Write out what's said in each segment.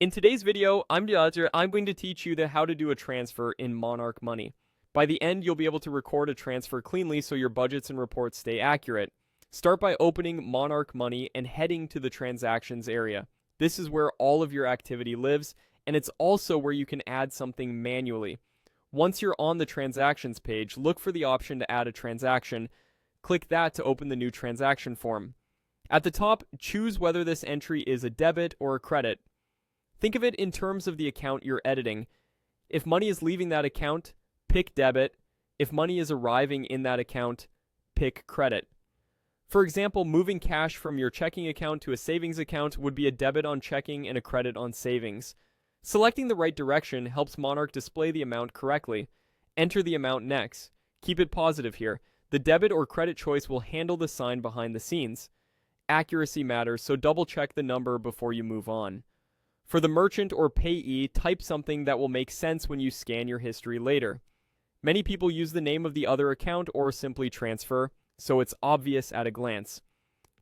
In today's video, I'm going to teach you how to do a transfer in Monarch Money. By the end, you'll be able to record a transfer cleanly so your budgets and reports stay accurate. Start by opening Monarch Money and heading to the transactions area. This is where all of your activity lives, and it's also where you can add something manually. Once you're on the transactions page, look for the option to add a transaction. Click that to open the new transaction form. At the top, choose whether this entry is a debit or a credit. Think of it in terms of the account you're editing. If money is leaving that account, pick debit. If money is arriving in that account, pick credit. For example, moving cash from your checking account to a savings account would be a debit on checking and a credit on savings. Selecting the right direction helps Monarch display the amount correctly. Enter the amount next. Keep it positive here. The debit or credit choice will handle the sign behind the scenes. Accuracy matters, so double check the number before you move on. For the merchant or payee, type something that will make sense when you scan your history later. Many people use the name of the other account or simply transfer, so it's obvious at a glance.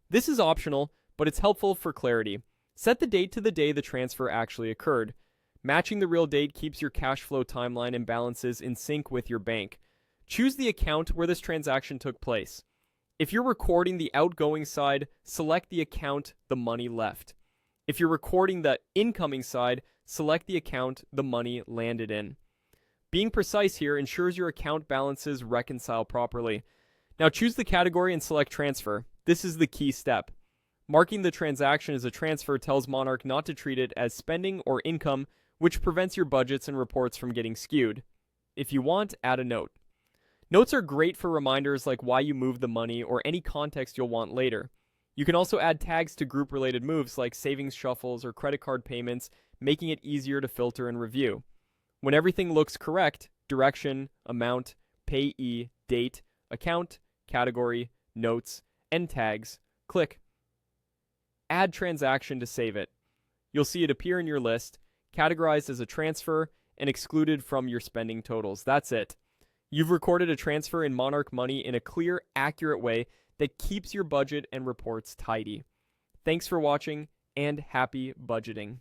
This is optional, but it's helpful for clarity. Set the date to the day the transfer actually occurred. Matching the real date keeps your cash flow timeline and balances in sync with your bank. Choose the account where this transaction took place. If you're recording the outgoing side, select the account the money left. If you're recording the incoming side, select the account the money landed in. Being precise here ensures your account balances reconcile properly. Now choose the category and select transfer. This is the key step. Marking the transaction as a transfer tells Monarch not to treat it as spending or income, which prevents your budgets and reports from getting skewed. If you want, add a note. Notes are great for reminders like why you moved the money or any context you'll want later. You can also add tags to group-related moves like savings shuffles or credit card payments, making it easier to filter and review. When everything looks correct, direction, amount, payee, date, account, category, notes, and tags, click Add Transaction to save it. You'll see it appear in your list, categorized as a transfer, and excluded from your spending totals. That's it. You've recorded a transfer in Monarch Money in a clear, accurate way that keeps your budget and reports tidy. Thanks for watching, and happy budgeting.